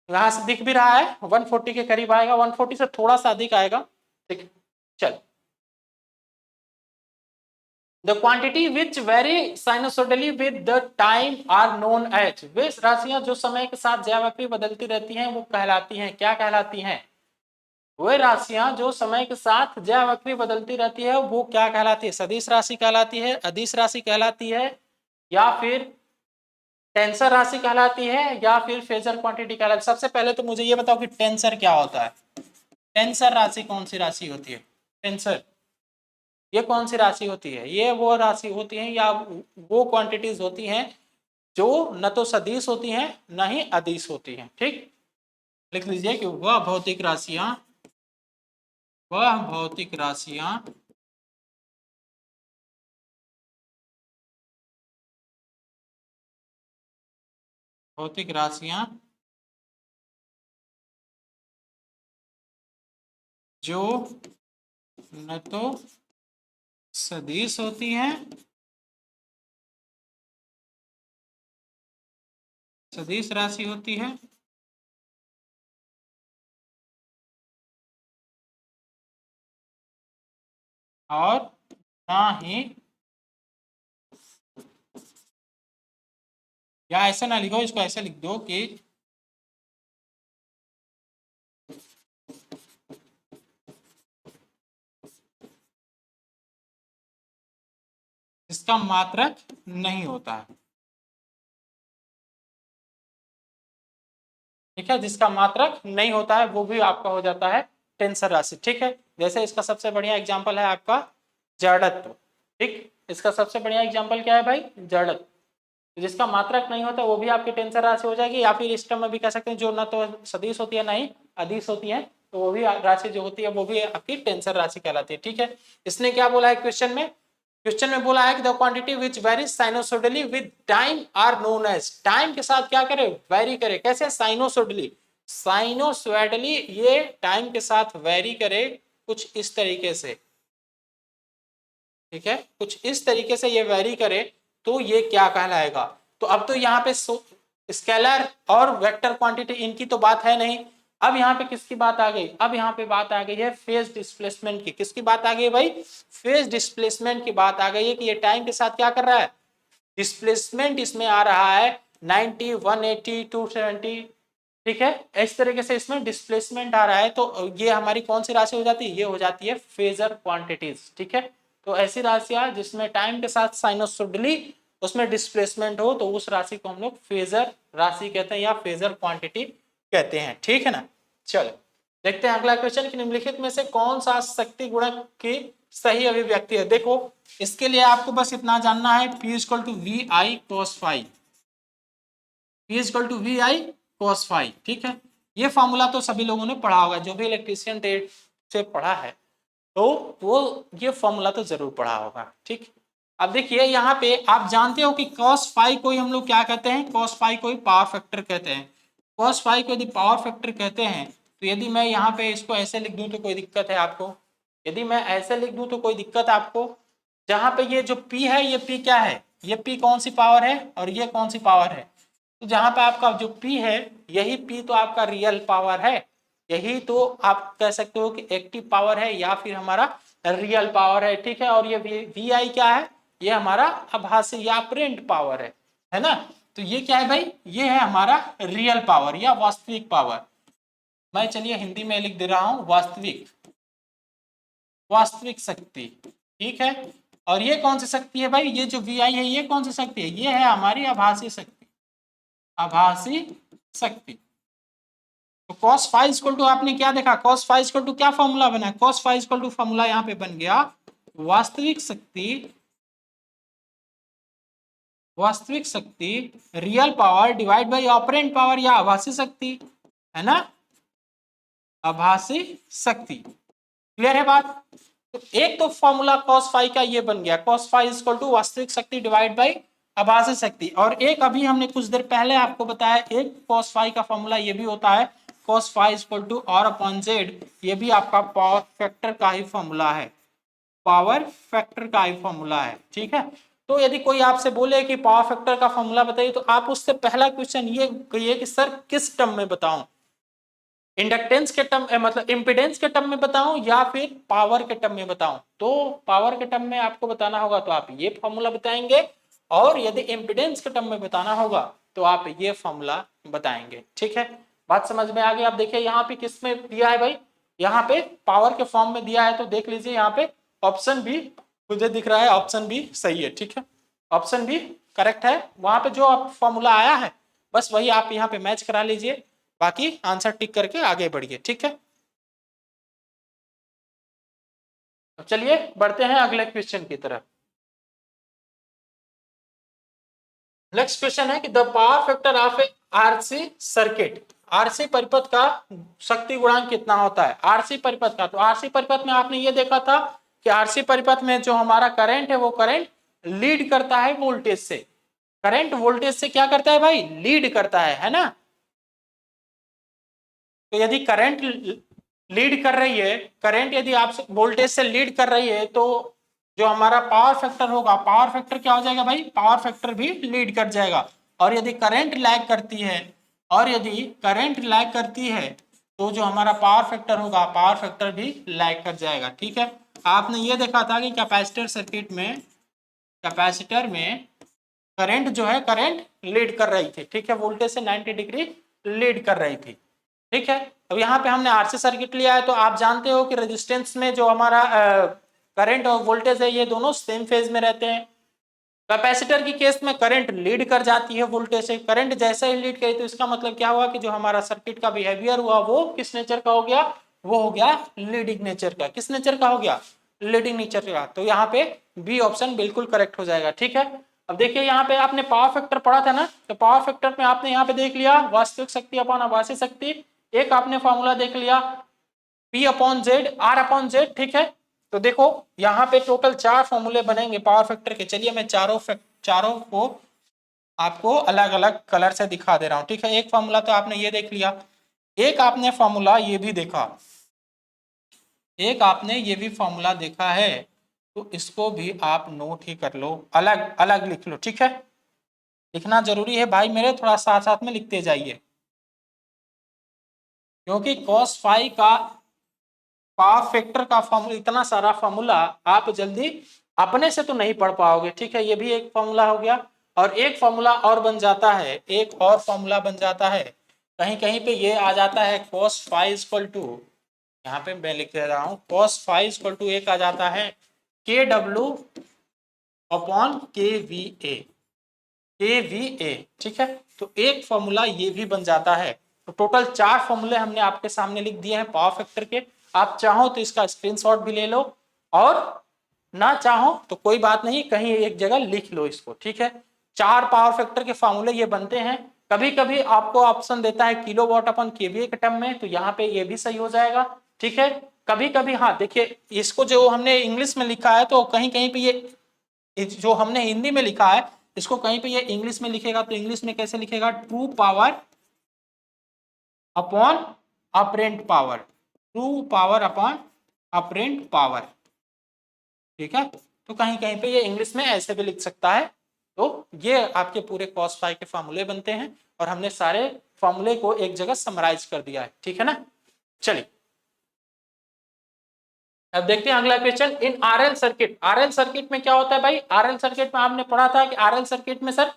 यहां से दिख भी रहा है 140 के करीब आएगा, 140 से थोड़ा सा अधिक आएगा, ठीक है। चल The quantity which vary sinusoidally with the time are known as, वे राशियां जो समय के साथ ज्यामिति बदलती रहती हैं वो कहलाती हैं, क्या कहलाती हैं, वे राशियां जो समय के साथ ज्यावक्री बदलती रहती है वो क्या कहलाती है? सदिश राशि कहलाती है, अदिश राशि कहलाती है, या फिर टेंसर राशि कहलाती है, या फिर फेजर क्वांटिटी कहलाती है? सबसे पहले तो मुझे ये बताओ कि टेंसर क्या होता है? टेंसर राशि कौन सी राशि होती है? टेंसर ये कौन सी राशि होती है? ये वो राशि होती है या वो क्वांटिटीज होती हैं जो न तो सदिश होती हैं न ही अदिश होती हैं। ठीक, लिख लीजिए कि वह भौतिक राशियां भौतिक राशियां जो न तो सदिश होती हैं, सदिश राशि होती है, और ना ही, या ऐसा ना लिखो, इसको ऐसे लिख दो कि इसका मात्रक नहीं होता है। ठीक है, जिसका मात्रक नहीं होता है वो भी आपका हो जाता है टेंसर राशि। ठीक है, जैसे इसका सबसे बढ़िया एग्जांपल है आपका जड़त्व। ठीक, इसका सबसे बढ़िया एग्जांपल क्या है भाई? जड़त्व। जिसका मात्रक नहीं होता वो भी आपकी टेंसर राशि हो जाएगी, या फिर इस टर्म में भी कह सकते हैं जो ना तो सदिश होती है ना ही अदिश होती है, तो वो भी राशि जो होती है वो भी आपकी टेंसर राशि कहलाती है। ठीक है, इसने क्या बोला है क्वेश्चन में? क्वेश्चन में बोला है कि the quantity which varies sinusoidally with time are known as. Time के साथ क्या करे? वेरी करे। कैसे? साइनोसोडली। साइनोसोडली ये टाइम के साथ वेरी करे कुछ इस तरीके से। ठीक है, कुछ इस तरीके से ये वेरी करे तो ये क्या कहलाएगा? तो अब तो यहाँ पे स्केलर और वेक्टर क्वांटिटी इनकी तो बात है नहीं। अब यहाँ पे किसकी बात आ गई? अब यहाँ पे बात आ गई है फेज डिस्प्लेसमेंट की। किसकी बात आ गई भाई? फेज डिस्प्लेसमेंट की बात आ गई है कि ये टाइम के साथ क्या कर रहा है? डिस्प्लेसमेंट इसमें आ रहा है 90, 180, 270। ठीक है, इस तरीके से इसमें डिस्प्लेसमेंट आ रहा है, तो ये हमारी कौन सी राशि हो जाती है? ये हो जाती है फेजर क्वांटिटीज। ठीक है, तो ऐसी राशियां जिसमें टाइम के साथ साइनोसोडली उसमें डिस्प्लेसमेंट हो तो उस राशि को हम लोग फेजर राशि कहते हैं या फेजर क्वांटिटी कहते हैं। ठीक है ना? चलो देखते हैं अगला क्वेश्चन कि निम्नलिखित में से कौन सा शक्ति गुणक की सही अभिव्यक्ति है? देखो, इसके लिए आपको बस इतना जानना है, P equal to V I cos phi. P equal to V I cos phi. ठीक है, ये फॉर्मूला तो सभी लोगों ने पढ़ा होगा, जो भी इलेक्ट्रीशियन ट्रेड से पढ़ा है तो वो ये फॉर्मूला तो जरूर पढ़ा होगा। ठीक, अब देखिए यहाँ पे आप जानते हो कि cos फाई को हम लोग क्या कहते हैं? cos फाई को पावर फैक्टर कहते हैं। cos फाई को यदि पावर फैक्टर कहते हैं तो यदि मैं यहाँ पे इसको ऐसे लिख दूं तो कोई दिक्कत है आपको? यदि मैं ऐसे लिख दूं तो कोई दिक्कत आपको? जहाँ पे ये जो P है, ये P क्या है? ये P कौन सी पावर है और ये कौन सी पावर है? तो जहाँ पे आपका जो P है, यही P तो आपका रियल पावर है, यही तो आप कह सकते हो कि एक्टिव पावर है या फिर हमारा रियल पावर है। ठीक है, और ये वी आई क्या है? ये हमारा आभासी या प्रिंट पावर है ना? तो ये क्या है भाई? ये है हमारा रियल पावर या वास्तविक पावर। मैं चलिए हिंदी में लिख दे रहा हूं, वास्तविक, वास्तविक शक्ति। ठीक है, और ये कौन सी शक्ति है भाई? ये जो वी आई है ये कौन सी शक्ति है? ये है हमारी आभासी शक्ति, आभासी शक्ति। तो cos फाइव इक्वल टू आपने क्या देखा? cos फाइव इक्वल टू क्या फॉर्मूला बना? cos phi equal to formula यहाँ पे बन गया वास्तविक शक्ति, वास्तविक शक्ति real power divide by apparent power या आभासी शक्ति, है ना? आभासी शक्ति। क्लियर है बात? तो एक तो फॉर्मूला cos फाइव का ये बन गया, cos फाइव इक्वल टू वास्तविक शक्ति डिवाइड बाय आभासी शक्ति। और एक अभी हमने कुछ देर पहले आपको बताया एक cos फाइव का फॉर्मूला ये भी होता है cos phi equal to R upon Z. ये भी आपका पावर फैक्टर का ही फॉर्मूला है, पावर फैक्टर का ही फॉर्मूला है। ठीक है, तो यदि कोई आपसे बोले कि पावर फैक्टर का फॉर्मूला बताइए, तो आप उससे पहला क्वेश्चन ये कहिए कि सर किस टर्म में बताऊं? इंडक्टेंस के टर्म मतलब इंपिडेंस के टर्म में बताऊं या फिर पावर के टर्म में बताऊं? तो पावर के टर्म में आपको बताना होगा तो आप ये फॉर्मूला बताएंगे, और यदि इंपिडेंस के टर्म में बताना होगा तो आप ये फॉर्मूला बताएंगे। ठीक है, बात समझ में आ गई? आप देखिए यहाँ पे किस में दिया है भाई? यहाँ पे पावर के फॉर्म में दिया है, तो देख लीजिए यहाँ पे ऑप्शन बी मुझे दिख रहा है, ऑप्शन बी सही है। ठीक है, ऑप्शन बी करेक्ट है। वहां पे जो आप फॉर्मूला आया है बस वही आप यहाँ पे मैच करा लीजिए, बाकी आंसर टिक करके आगे बढ़िए। ठीक है, चलिए बढ़ते हैं अगले क्वेश्चन की तरफ। नेक्स्ट क्वेश्चन है कि the power factor of A RC circuit, RC परिपथ का शक्ति गुणांक कितना होता है आरसी परिपथ का। तो आरसी परिपथ में आपने ये देखा था कि आरसी परिपथ में जो हमारा करंट है वो करंट लीड करता है वोल्टेज से। करंट वोल्टेज से क्या करता है भाई, लीड करता है ना। तो यदि करंट लीड कर रही है, करंट यदि आप वोल्टेज से लीड कर रही है, तो जो हमारा पावर फैक्टर होगा, पावर फैक्टर क्या हो जाएगा भाई, पावर फैक्टर भी लीड कर जाएगा। और यदि करंट लैग करती है, और यदि करंट लैग करती है, तो जो हमारा पावर फैक्टर होगा, पावर फैक्टर भी लैग कर जाएगा। ठीक है, आपने ये देखा था कि कैपेसिटर सर्किट में, कैपेसिटर में करंट जो है, करंट लीड कर रही थी। ठीक है, वोल्टेज से 90 डिग्री लीड कर रही थी। ठीक है, अब यहाँ पे हमने आरसी सर्किट लिया है, तो आप जानते हो कि रेजिस्टेंस में जो हमारा करंट और वोल्टेज है ये दोनों सेम फेज में रहते हैं। कैपेसिटर की केस में करंट लीड कर जाती है वोल्टेज से, करंट जैसे ही लीड करी तो इसका मतलब क्या हुआ कि जो हमारा सर्किट का बिहेवियर हुआ वो किस नेचर का हो गया, वो हो गया लीडिंग नेचर का। किस नेचर का हो गया, लीडिंग नेचर का। तो यहाँ पे बी ऑप्शन बिल्कुल करेक्ट हो जाएगा। ठीक है, अब देखिए यहाँ पे आपने पावर फैक्टर पढ़ा था ना, तो पावर फैक्टर में आपने यहाँ पे देख लिया वास्तविक शक्ति अपॉन आभासी शक्ति, एक आपने फॉर्मूला देख लिया P upon Z, R upon Z. ठीक है, तो देखो यहाँ पे टोटल 4 फॉर्मूले बनेंगे पावर फैक्टर के। चलिए मैं चारों को आपको अलग अलग कलर से दिखा दे रहा हूँ। ठीक है, एक फॉर्मूला तो आपने ये देख लिया, एक आपने फॉर्मूला ये भी देखा, एक आपने ये भी फॉर्मूला देखा है, तो इसको भी आप नोट ही कर लो, अलग अलग लिख लो। ठीक है, लिखना जरूरी है भाई मेरे, थोड़ा साथ साथ में लिखते जाइए, क्योंकि cos फाई का पावर फैक्टर का फॉर्मूला, इतना सारा फॉर्मूला आप जल्दी अपने से तो नहीं पढ़ पाओगे। ठीक है, ये भी एक फॉर्मूला हो गया, और एक फॉर्मूला और बन जाता है, एक और फॉर्मूला बन जाता है, कहीं कहीं पे ये आ जाता है cos फाई इक्वल टू, यहाँ पे मैं लिख दे रहा हूँ cos फाई इक्वल टू एक आ जाता है के डब्ल्यू अपॉन के वी ए, के वी ए। ठीक है, तो एक फॉर्मूला ये भी बन जाता है। तो टोटल 4 फॉर्मूले हमने आपके सामने लिख दिए हैं पावर फैक्टर के। आप चाहो तो इसका स्क्रीनशॉट भी ले लो, और ना चाहो तो कोई बात नहीं, कहीं एक जगह लिख लो इसको। ठीक है, 4 पावर फैक्टर के फॉर्मूले ये बनते हैं। कभी कभी आपको ऑप्शन देता है किलोवाट अपन केवीए के टर्म में, तो यहाँ पे ये भी सही हो जाएगा। ठीक है, कभी कभी हाँ देखिए, इसको जो हमने इंग्लिश में लिखा है, तो कहीं कहीं पे ये जो हमने हिंदी में लिखा है, इसको कहीं पे ये इंग्लिश में लिखेगा, तो इंग्लिश में कैसे लिखेगा, true power upon apparent power, true power upon apparent power. ठीक है, तो कहीं कहीं पे ये इंग्लिश में ऐसे भी लिख सकता है। तो ये आपके पूरे cos फाई के फॉर्मूले बनते हैं, और हमने सारे फॉर्मूले को एक जगह समराइज कर दिया है। ठीक है ना, चलिए अब देखते हैं अगला क्वेश्चन। इन आरएल सर्किट, आरएल सर्किट में क्या होता है भाई, आरएल सर्किट में आपने पढ़ा था कि आरएल सर्किट में सर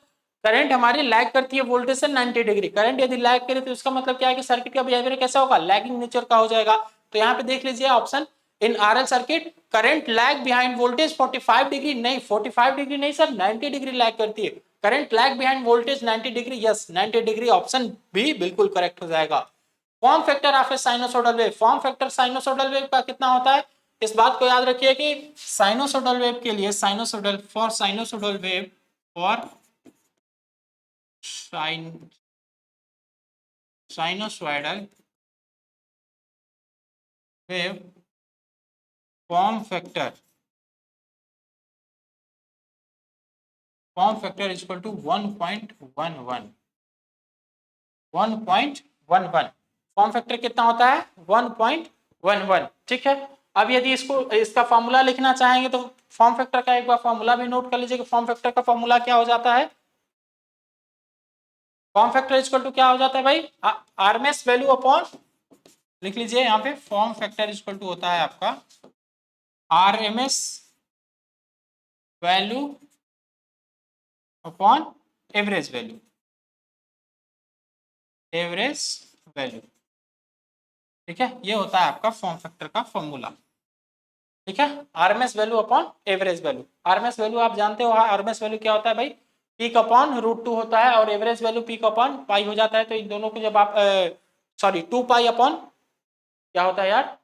करंट हमारी लैग करती है वोल्टेज से 90 डिग्री। करंट यदि लैग करे तो उसका मतलब क्या है कि सर्किट का बिहेवियर कैसा होगा, लैगिंग नेचर का हो जाएगा। तो यहाँ पे देख लीजिए option, in RL circuit current lag behind voltage 45 degree, नहीं 45 डिग्री नहीं सर, 90 डिग्री लैग करती है। Current lag behind voltage 90 degree, yes 90 degree, option B बिल्कुल करेक्ट हो जाएगा। Form factor of a sinusoidal wave, form factor sinusoidal wave का कितना होता है, इस बात को याद रखिए कि साइनोसोडल वेव के लिए, sinusoidal for sinusoidal wave, for sinusoidal wave form factor is equal to 1.11, 1.11 form factor कितना होता है, 1.11। ठीक है, अब यदि इसको इसका फॉर्मूला लिखना चाहेंगे तो फॉर्म फैक्टर का एक बार फॉर्मूला भी नोट कर लीजिए कि फॉर्म फैक्टर का फॉर्मूला क्या हो जाता है। फॉर्म फैक्टर इक्वल टू क्या हो जाता है भाई, आरएमएस वैल्यू अपॉन, लिख लीजिए यहाँ पे फॉर्म फैक्टर इक्वल टू होता है आपका RMS value upon average value, average value. ठीक है, ये होता है आपका फॉर्म फैक्टर का फॉर्मूला। ठीक है, RMS value upon average value. RMS value आप जानते हो, आरएमएस वैल्यू क्या होता है भाई, पीक अपॉन √2 होता है, और average value peak upon pi हो जाता है। तो इन दोनों को जब आप सॉरी 2 पाई अपॉन क्या होता है यार,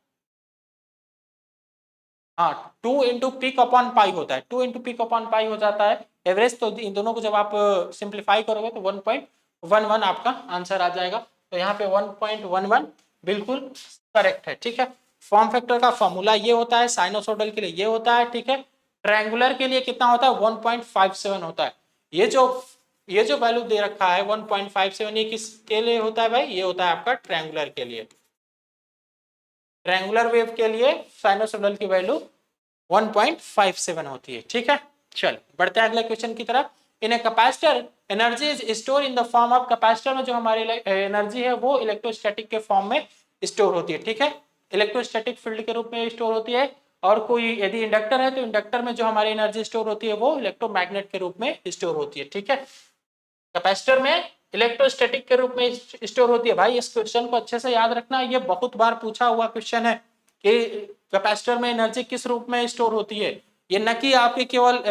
हाँ 2 इंटू पीक अपॉन पाई होता है, 2 इंटू पीक अपॉन पाई हो जाता है एवरेज। तो इन दोनों को जब आप सिंप्लीफाई करोगे तो 1.11 आपका आंसर आ जाएगा। तो यहाँ पे 1.11 बिल्कुल करेक्ट है। ठीक है, फॉर्म फैक्टर का फॉर्मूला ये होता है, साइनोसोडल के लिए ये होता है। ठीक है, ट्रायंगुलर के लिए कितना होता है, 1.57 होता है। ये जो वैल्यू दे रखा है 1.57, ये किसके लिए होता है भाई, ये होता है आपका ट्रायंगुलर के लिए। ट्रायंगुलर वेव के लिए साइनोसोडल की वैल्यू 1.57 होती है। ठीक है, चल बढ़ते हैं अगले क्वेश्चन की तरफ। In a capacitor energy is store in the form of, capacitor में जो हमारी एनर्जी है वो इलेक्ट्रोस्टैटिक के फॉर्म में स्टोर होती है। ठीक है, इलेक्ट्रोस्टैटिक फील्ड के रूप में स्टोर होती है। और कोई यदि इंडक्टर है तो इंडक्टर में जो हमारी एनर्जी स्टोर होती है वो इलेक्ट्रोमैग्नेट के रूप में स्टोर होती है। ठीक है, कैपेसिटर में इलेक्ट्रोस्टैटिक के रूप में स्टोर होती है। भाई इस क्वेश्चन को अच्छे से याद रखना, ये बहुत बार पूछा हुआ क्वेश्चन है कि कैपेसिटर में एनर्जी किस रूप में स्टोर होती है। ये न कि आपके केवल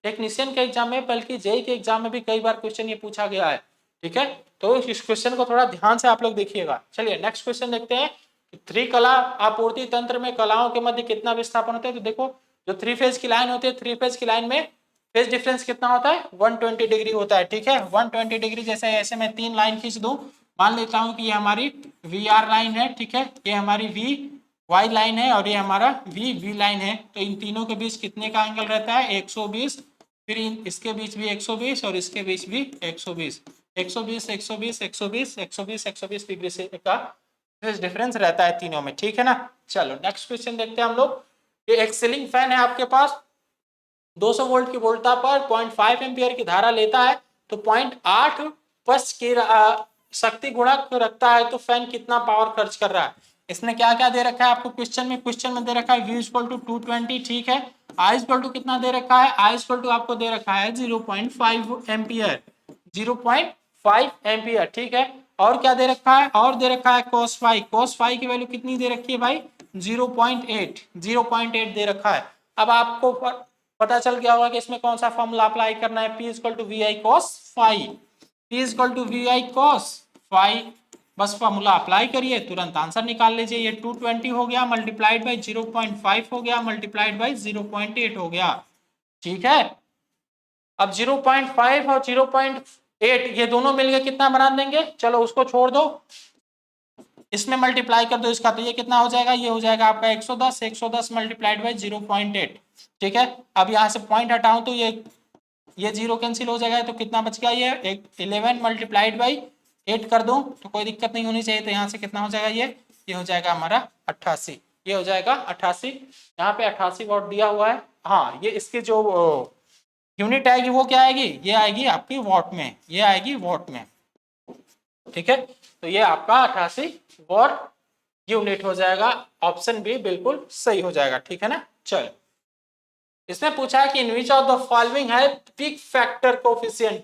टेक्नीशियन के एग्जाम में, बल्कि जेई के एग्जाम में भी कई बार क्वेश्चन ये पूछा गया है। ठीक है, तो इस क्वेश्चन को थोड़ा ध्यान से आप लोग देखिएगा। चलिए नेक्स्ट क्वेश्चन देखते हैं। थ्री कला आपूर्ति तंत्र में कलाओं के मध्य कितना विस्थापन होता है। तो देखो, जो थ्री फेज की लाइन होती है, थ्री फेज की लाइन में फेज डिफरेंस कितना होता है, 120 डिग्री होता है। ठीक है, 120 डिग्री। जैसे ऐसे मैं 3 लाइन खींच दूं, मान लेता हूं कि ये हमारी वी आर लाइन है। ठीक है, ये हमारी वी वाई लाइन है और ये हमारा वी वी लाइन है। तो इन तीनों के बीच कितने का एंगल रहता है, 120। फिर इसके बीच भी 120 और इसके बीच भी 120, 120 120 120 120 120 डिग्री से का डिफरेंस रहता है तीनों में। ठीक है ना, चलो नेक्स्ट क्वेश्चन देखते हैं हम लोग। ये एक सीलिंग फैन है आपके पास, 200 वोल्ट की वोल्टता पर 0.5 एम्पियर की धारा लेता है, तो 0.8 पश्च की शक्ति गुणक रखता है, तो फैन कितना पावर खर्च कर रहा है। इसने क्या क्या दे रखा है आपको क्वेश्चन में, क्वेश्चन में दे रखा है V = 220। ठीक है, I = कितना दे रखा है, I = आपको दे रखा है 0.5 एम्पियर, 0.5 एम्पियर। ठीक है, और क्या दे रखा है, और दे रखा है cos फाई, cos फाई की वैल्यू कितनी दे रखी है भाई, 0.8 दे रखा है। अब आपको पता चल गया होगा कि इसमें कौन सा फॉर्मूला अप्लाई करना है, P = VI cos phi, P = VI cos phi. बस फॉर्मूला अप्लाई करिए, तुरंत आंसर निकाल लीजिए। ये 220 हो गया मल्टीप्लाइड बाई 0.5 हो गया मल्टीप्लाइड बाई 0.8 हो गया। ठीक है, अब 0.5 और 0.8 ये दोनों मिलकर कितना बना देंगे, चलो उसको छोड़ दो, इसमें मल्टीप्लाई कर दो इसका, तो ये कितना हो जाएगा, ये हो जाएगा आपका 110, 110 मल्टीप्लाइड बाई 0.8। ठीक है, अब यहाँ से पॉइंट हटाऊं तो ये जीरो कैंसिल हो जाएगा, तो कितना बच गया, ये 11 मल्टीप्लाइड बाई 8 कर दूं तो कोई दिक्कत नहीं होनी चाहिए। तो यहाँ से कितना हो जाएगा, ये हो जाएगा हमारा 88, ये हो जाएगा 88। यहाँ पे 88 वॉट दिया हुआ है। हाँ, ये इसकी जो यूनिट आएगी वो क्या आएगी, ये आएगी आपकी वॉट में, ये आएगी वॉट में। ठीक है, तो ये आपका 88 वॉट यूनिट हो जाएगा। ऑप्शन बी बिल्कुल सही हो जाएगा। ठीक है ना, चलो इसने पूछा है कि इन विच ऑफ द फॉलोइंग है peak factor coefficient.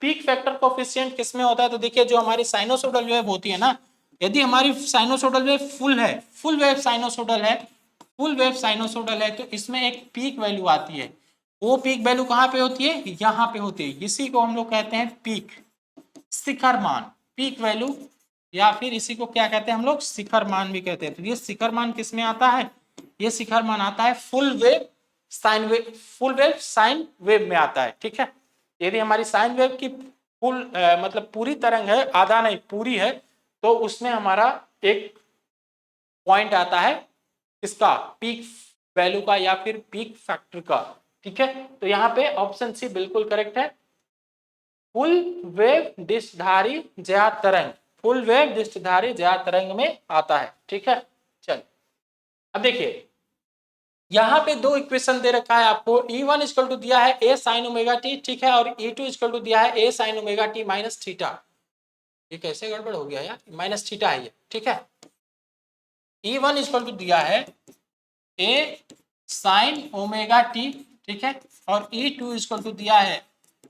Peak factor coefficient किसमें होता है, तो देखिए जो हमारी साइनोसोडल वेव होती है ना, यदि हमारी साइनोसोडल वेव फुल है, फुल वेव साइनोसोडल है, फुल वेव साइनोसोडल है, तो इसमें एक पीक वैल्यू आती है। वो पीक वैल्यू कहाँ पे होती है, यहाँ पे होती है। इसी को हम लोग कहते हैं पीक, शिखर मान, पीक वैल्यू, या फिर इसी को क्या कहते हैं हम लोग, शिखर मान भी कहते हैं। तो ये शिखर मान किस में आता है, ये शिखर मान आता है full wave sine wave, full wave sine wave में आता है। ठीक है, यदि हमारी साइन वेव की फुल मतलब पूरी तरंग है, आधा नहीं पूरी है, तो उसमें हमारा एक पॉइंट आता है इसका पीक वैल्यू का या फिर पीक फैक्टर का। ठीक है, तो यहाँ पे ऑप्शन सी बिल्कुल करेक्ट है, फुल वेव डिशधारी ज्या तरंग, फुल वेव डिशधारी ज्या तरंग में आता है। ठीक है, चल अब देखिए यहाँ पे दो इक्वेशन दे रखा है आपको, E1 = दिया है a sin ओमेगा t, ठीक है, और E2 = दिया है a sin omega t minus theta. ये कैसे गड़बड़ हो गया यार, माइनस थीटा है ये। ठीक है, E1 = दिया है a sin ओमेगा t, ठीक है, और E2 = दिया है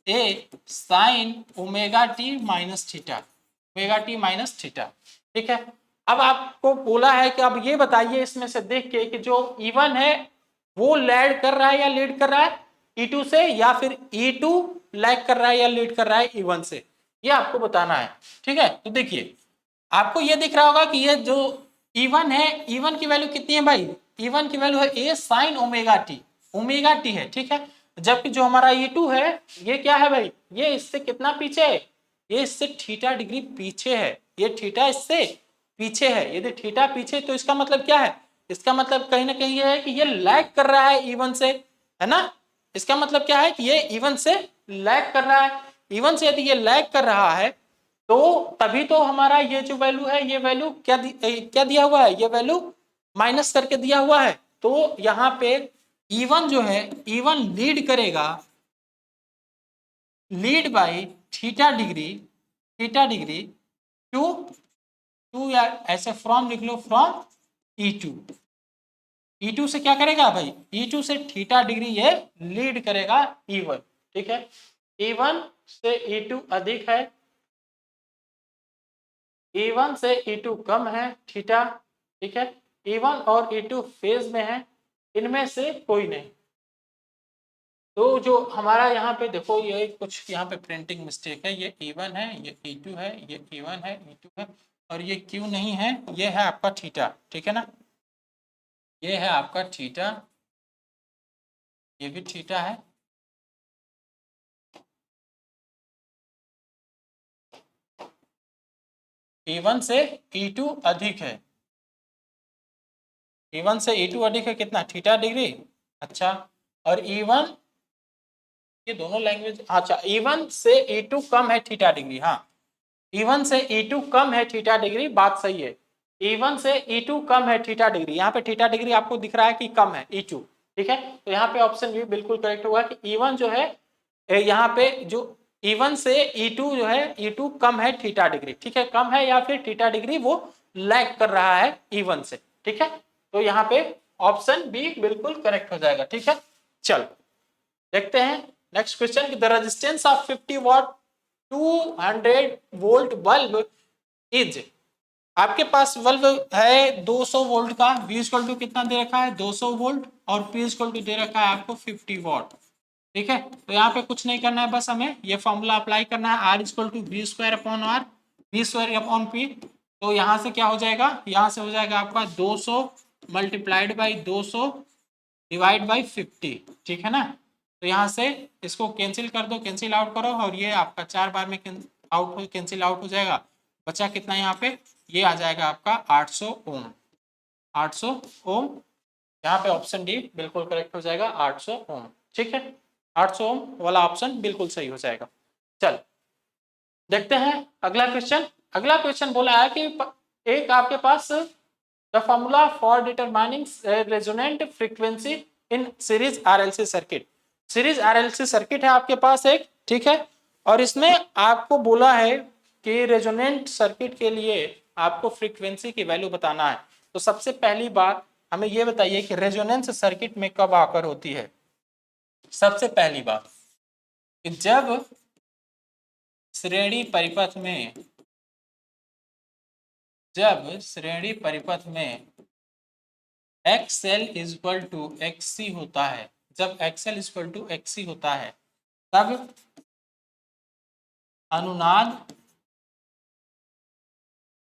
a sin omega t minus theta, omega t minus theta. ठीक है, अब आपको बोला है कि अब ये बताइए इसमें से देख के कि जो E1 है वो लैग कर रहा है या लीड कर रहा है E2 से, या फिर E2 लैग कर रहा है या लीड कर रहा है E1 से, ये आपको बताना है। ठीक है, तो देखिए आपको ये दिख रहा होगा कि ये जो E1 है, E1 की वैल्यू कितनी है भाई, E1 की वैल्यू है A sin omega T, omega T है। ठीक है, जबकि जो हमारा E2 है ये क्या है भाई, ये इससे कितना पीछे है, ये इससे थीटा डिग्री पीछे है, ये थीटा इससे पीछे है। यदि थीटा पीछे तो इसका मतलब क्या है, इसका मतलब कहीं ना कहीं ये है कि ये लैग कर रहा है E1 से, है ना। इसका मतलब क्या है कि ये E1 से लैग कर रहा है। E1 से यदि ये लैग कर रहा है तो तभी तो हमारा ये जो वैल्यू है, ये वैल्यू क्या दिया हुआ है, ये वैल्यू माइनस करके दिया हुआ है। तो यहाँ पे E1 जो है, E1 लीड करेगा, lead by theta degree, theta degree two two, या ऐसे फ्रॉम लिख लो, फ्रॉम E2, E2 से क्या करेगा भाई, E2 से थीटा डिग्री ये लीड करेगा E1। ठीक है, E1 से E2 अधिक है, E1 से E2 कम है थीटा। ठीक है, E1 और E2 फेज में है, इनमें से कोई नहीं। तो जो हमारा यहाँ पे देखो, ये कुछ यहाँ पे प्रिंटिंग मिस्टेक है, ये E1 है, ये E2 है, ये E1 है, E2 है, और ये Q नहीं है, ये है आपका थीटा। ठीक है ना, ये है आपका थीटा, ये भी थीटा है। E1 से E2 अधिक है, E1 से E2 अधिक है कितना, थीटा डिग्री। अच्छा, और E1, ये दोनों लैंग्वेज, अच्छा E1 से E2 कम है थीटा डिग्री, हाँ E1 से E2 कम है थीटा डिग्री, बात सही है। E1 से E2 कम है थीटा डिग्री, यहाँ पे थीटा डिग्री आपको दिख रहा है कि कम है E2। ठीक है, तो यहाँ पे ऑप्शन भी बिल्कुल करेक्ट होगा कि E1 जो है, यहाँ पे जो E1 से E2 जो है, E2 कम है थीटा डिग्री। ठीक है, कम है या फिर थीटा डिग्री वो लैग कर रहा है E1 से। ठीक है, तो यहाँ पे ऑप्शन बी बिल्कुल करेक्ट हो जाएगा। ठीक है, चल देखते हैं next question, the resistance of 50 what 200 volt bulb is, आपके पास बल्ब है 200 वोल्ट का, V इक्वल टू कितना दे रखा है 200 वोल्ट, और P इक्वल टू दे रखा है आपको 50 वॉट। ठीक है, तो यहाँ पे कुछ नहीं करना है, बस हमें ये फॉर्मूला अप्लाई करना है, R equal to V square upon R, V square upon P. तो यहाँ से क्या हो जाएगा, यहाँ से हो जाएगा आपका 200 मल्टीप्लाइड बाई 200 डिवाइड बाई 50। ठीक है ना, तो यहाँ से इसको कैंसिल कर दो, कैंसिल आउट करो, और ये आपका 4 बार में कैंसिल आउट हो जाएगा। बचा कितना यहाँ पे, ये आ जाएगा आपका 800 ओम, 800 ओम। यहाँ पे ऑप्शन डी बिल्कुल करेक्ट हो जाएगा, 800 ओम। ठीक है, 800 ओम वाला ऑप्शन बिल्कुल सही हो जाएगा। चल देखते हैं अगला क्वेश्चन। अगला क्वेश्चन बोला है कि एक आपके पास the formula for determining resonant frequency in series RLC circuit. Series RLC circuit है आपके पास एक, ठीक है, और इसमें आपको बोला है कि रेजोनेंट सर्किट के लिए आपको फ्रीक्वेंसी की वैल्यू बताना है। तो सबसे पहली बात हमें यह बताइए कि रेजोनेंस सर्किट में कब आकर होती है। सबसे पहली बात कि जब श्रेणी परिपथ में, जब श्रेणी परिपथ में XL इक्वल टू XC होता है, जब XL इक्वल टू XC होता है तब अनुनाद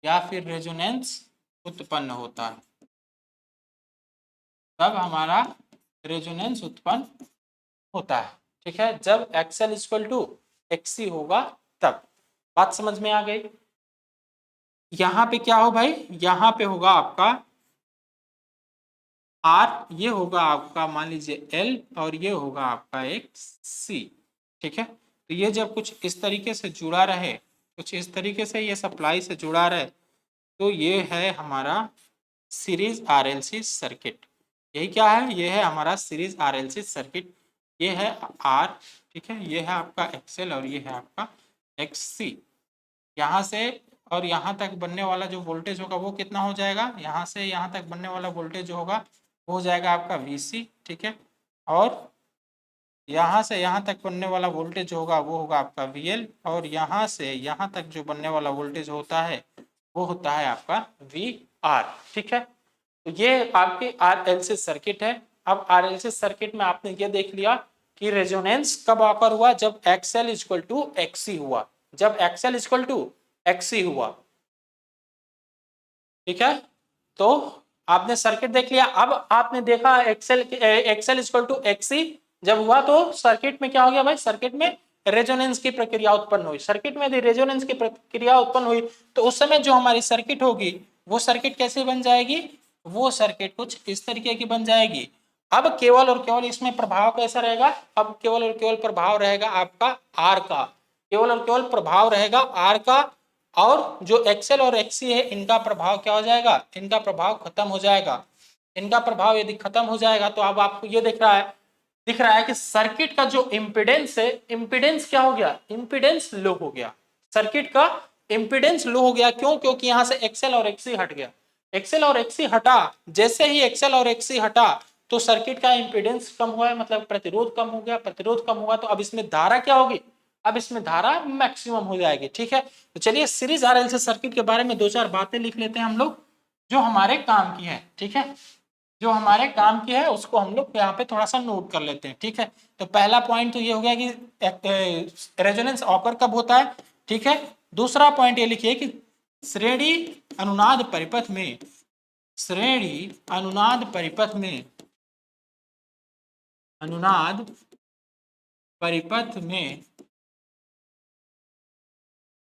या फिर रेजोनेंस उत्पन्न होता है, तब हमारा रेजोनेंस उत्पन्न होता है। ठीक है, जब XL इक्वल टू XC होगा तब। बात समझ में आ गई। यहाँ पे क्या हो भाई, यहाँ पे होगा आपका R, ये होगा आपका मान लीजिए L, और ये होगा आपका एक C। ठीक है, तो ये जब कुछ इस तरीके से जुड़ा रहे, कुछ इस तरीके से ये सप्लाई से जुड़ा रहे, तो ये है हमारा सीरीज आरएलसी सर्किट। यही क्या है, ये है हमारा सीरीज आरएलसी सर्किट। ये है R, ठीक है, ये है आपका XL और ये है आपका XC। यहाँ से और यहाँ तक बनने वाला जो वोल्टेज होगा वो कितना हो जाएगा, यहाँ से यहाँ तक बनने वाला वोल्टेज जो होगा वो हो जाएगा आपका VC। ठीक है, और यहाँ से यहाँ तक बनने वाला वोल्टेज होगा वो होगा आपका VL, और यहाँ से यहाँ तक जो बनने वाला वोल्टेज होता है वो होता है आपका वी आर। ठीक है, तो ये आपके RLC सर्किट है। अब RLC सर्किट में आपने ये देख लिया कि रेजोनेंस कब ऑकर हुआ, जब XL इक्वल टू XC हुआ, जब XL इक्वल टू XC हुआ। ठीक है, तो आपने सर्किट देख लिया। अब आपने देखा XL इक्वल टू XC जब हुआ तो सर्किट में क्या हो गया भाई, सर्किट में रेजोनेंस की प्रक्रिया उत्पन्न हुई। सर्किट में यदि रेजोनेंस की प्रक्रिया उत्पन्न हुई तो उस समय जो हमारी सर्किट होगी वो सर्किट कैसे बन जाएगी, वो सर्किट कुछ इस तरीके की बन जाएगी। अब केवल और केवल इसमें प्रभाव कैसा रहेगा, अब केवल और केवल प्रभाव रहेगा आपका आर का, केवल और केवल प्रभाव रहेगा आर का। और जो एक्सएल और एक्सी है इनका प्रभाव क्या हो जाएगा, इनका प्रभाव खत्म हो जाएगा। इनका प्रभाव यदि खत्म हो जाएगा तो अब आपको ये दिख रहा है कि सर्किट का जो इंपीडेंस है, इंपीडेंस क्या हो गया, इंपीडेंस लो हो गया। सर्किट का इंपीडेंस लो हो गया, क्यों, क्योंकि यहां से एक्सएल और एक्सी हट गया। एक्सएल और एक्सी हटा, जैसे ही एक्सएल और एक्सी हटा तो सर्किट का इंपीडेंस कम हुआ है, मतलब प्रतिरोध कम हो गया। प्रतिरोध कम हुआ तो अब इसमें धारा क्या होगी, अब इसमें धारा मैक्सिमम हो जाएगी। ठीक है, तो चलिए सीरीज आरएलसी सर्किट के बारे में दो चार बातें लिख लेते हैं हम लोग जो हमारे काम की है। ठीक है, जो हमारे काम की है उसको हम लोग यहाँ पे थोड़ा सा नोट कर लेते हैं। ठीक है, तो पहला पॉइंट तो ये हो गया कि रेजोनेंस ऑकर कब होता है। ठीक है, दूसरा पॉइंट ये लिखिए कि श्रेणी अनुनाद परिपथ में, श्रेणी अनुनाद परिपथ में, अनुनाद परिपथ में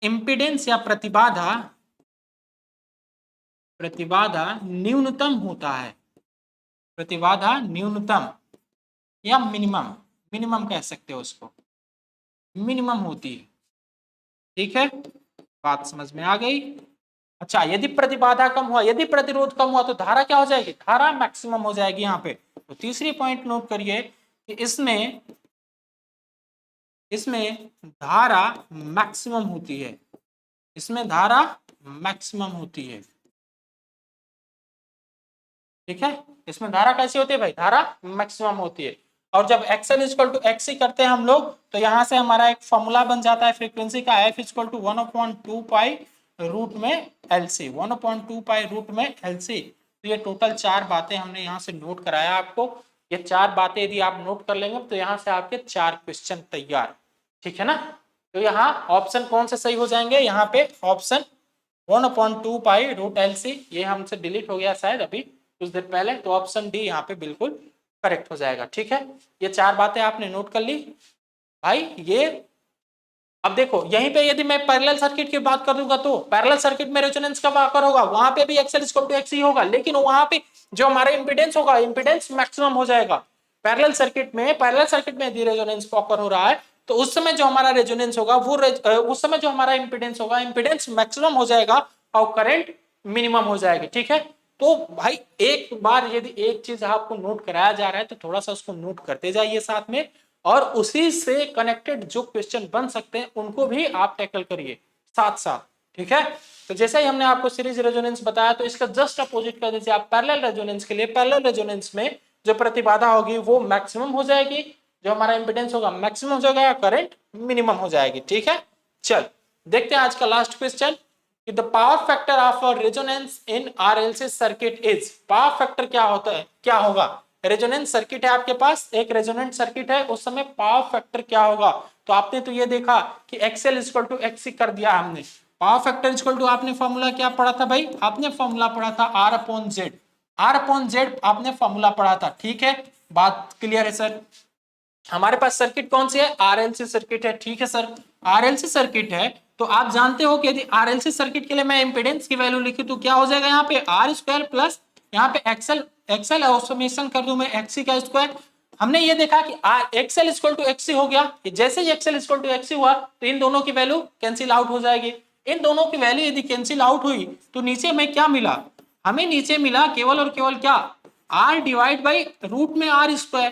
इंपीडेंस या प्रतिबाधा, प्रतिबाधा न्यूनतम होता है। प्रतिबाधा न्यूनतम या मिनिमम, मिनिमम कह सकते हो उसको, मिनिमम होती है। ठीक है, बात समझ में आ गई। अच्छा, यदि प्रतिबाधा कम हुआ, यदि प्रतिरोध कम हुआ तो धारा क्या हो जाएगी, धारा मैक्सिमम हो जाएगी यहाँ पे। तो तीसरी पॉइंट नोट करिए कि इसमें धारा मैक्सिमम होती है, इसमें धारा मैक्सिमम होती है। ठीक है, इसमें धारा कैसी होती है भाई, धारा मैक्सिमम होती है। और जब XL इक्वल टू XC करते हैं हम लोग तो यहां से हमारा एक फॉर्मूला बन जाता है फ्रीक्वेंसी का, F equal to 1/2 pi root में LC, 1/2 पाई रूट में LC। तो ये टोटल चार बातें हमने यहाँ से नोट कराया आपको। ये चार बातें यदि आप नोट कर लेंगे तो यहाँ से आपके चार क्वेश्चन तैयार। ठीक है ना, तो यहाँ ऑप्शन कौन से सही हो जाएंगे, यहाँ पे ऑप्शन 1/2 पाई रूट LC, ये हमसे डिलीट हो गया शायद अभी कुछ देर पहले, तो ऑप्शन डी यहाँ पे बिल्कुल करेक्ट हो जाएगा। ठीक है, ये चार बातें आपने नोट कर ली भाई। ये अब देखो यहीं पे यदि मैं पैरेलल सर्किट की बात कर दूंगा तो पैरेलल सर्किट में रेजोनेंस कब आकर होगा, वहां पे भी XL इक्वल टू XC होगा, लेकिन वहां पे जो हमारा इंपीडेंस होगा, इंपीडेंस मैक्सिमम हो जाएगा। पैरेलल सर्किट में यदि रेजोनेंस ऑकर हो रहा है तो उस समय जो हमारा रेजोनेंस होगा वो उस समय जो हमारा इंपीडेंस होगा, इंपीडेंस मैक्सिमम हो जाएगा और करंट मिनिमम हो जाएगी। ठीक है, तो भाई एक बार यदि एक चीज आपको नोट कराया जा रहा है तो थोड़ा सा उसको नोट करते जाइए साथ में, और उसी से कनेक्टेड जो क्वेश्चन बन सकते हैं उनको भी आप टैकल करिए साथ साथ। ठीक है, तो जैसे ही हमने आपको सीरीज रेजोनेंस बताया तो इसका जस्ट अपोजिट कर दीजिए आप पैरेलल रेजोनेंस के लिए। पैरेलल रेजोनेंस में जो प्रतिबाधा होगी वो मैक्सिमम हो जाएगी, जो हमारा इंपीडेंस होगा मैक्सिमम हो जाएगा, करंट मिनिमम हो जाएगी। ठीक है, चल देखते हैं आज का last question. The power factor of resonance in RLC circuit is, power factor क्या होता है, क्या होगा, रेजोनेंस सर्किट है आपके पास, एक रेजोनेंट सर्किट है, उस समय पावर फैक्टर क्या होगा। तो आपने तो ये देखा कि XL इक्वल टू XC कर दिया हमने। पावर फैक्टर इक्वल टू आपने फॉर्मूला क्या पढ़ा था भाई, आपने फॉर्मूला पढ़ा था R/Z, R/Z आपने फॉर्मूला पढ़ा था। ठीक है, बात क्लियर है सर। हमारे पास सर्किट कौन सी है, RLC सर्किट है। ठीक है सर, RLC सर्किट है तो आप जानते हो कि यदि RLC सर्किट के लिए मैं इंपीडेंस की वैल्यू लिखी तो क्या हो जाएगा, यहाँ पे R² प्लस यहाँ पे XL ऑसोमेशन कर दूं मैं XC का स्क्वायर। हमने ये देखा कि XL इक्वल टू XC हो गया, जैसे ही XL इक्वल टू XC हुआ तो इन दोनों की वैल्यू कैंसिल आउट हो जाएगी। इन दोनों की वैल्यू यदि कैंसिल आउट हुई तो नीचे में क्या मिला, हमें नीचे मिला केवल और केवल क्या, R डिवाइड बाई रूट में R²,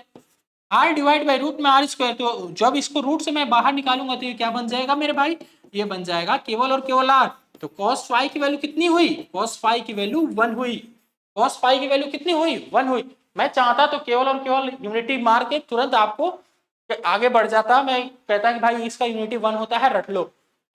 R divide by root में R²। तो जब इसको रूट से मैं बाहर निकालूंगा तो ये क्या बन जाएगा मेरे भाई, ये बन जाएगा केवल और केवल R। तो cos फाई की वैल्यू कितनी हुई, cos फाई की वैल्यू 1 हुई, cos फाई की वैल्यू कितनी हुई, 1 हुई। मैं चाहता तो केवल और केवल यूनिटी मार के तुरंत आपको आगे बढ़ जाता, मैं कहता कि भाई इसका यूनिटी 1 होता है, रट लो,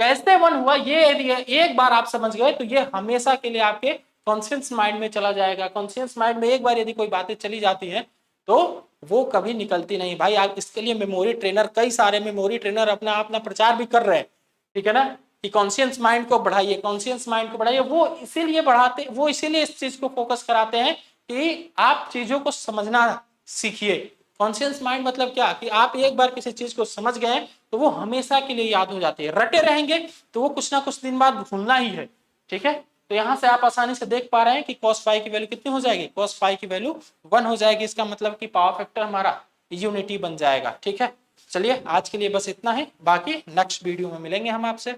कैसे वन हुआ ये यदि एक बार आप समझ गए तो ये हमेशा के लिए आपके कॉन्शियस माइंड में चला जाएगा। कॉन्शियस माइंड में एक बार यदि कोई बातें चली जाती हैं तो वो कभी निकलती नहीं भाई। आप इसके लिए मेमोरी ट्रेनर, कई सारे मेमोरी ट्रेनर अपना अपना प्रचार भी कर रहे हैं, ठीक है ना, कि कॉन्शियस माइंड को बढ़ाइए, कॉन्शियस माइंड को बढ़ाइए। वो इसीलिए बढ़ाते, वो इसीलिए इस चीज को फोकस कराते हैं कि आप चीजों को समझना सीखिए। कॉन्शियस माइंड मतलब क्या, कि आप एक बार किसी चीज को समझ गए तो वो हमेशा के लिए याद हो जाती है। रटे रहेंगे तो वो कुछ ना कुछ दिन बाद भूलना ही है, ठीक है। तो यहां से आप आसानी से देख पा रहे हैं कि cos फाई की वैल्यू कितनी हो जाएगी, cos फाई की वैल्यू 1 हो जाएगी। इसका मतलब कि पावर फैक्टर हमारा यूनिटी बन जाएगा, ठीक है। चलिए आज के लिए बस इतना ही, बाकी नेक्स्ट वीडियो में मिलेंगे हम आपसे।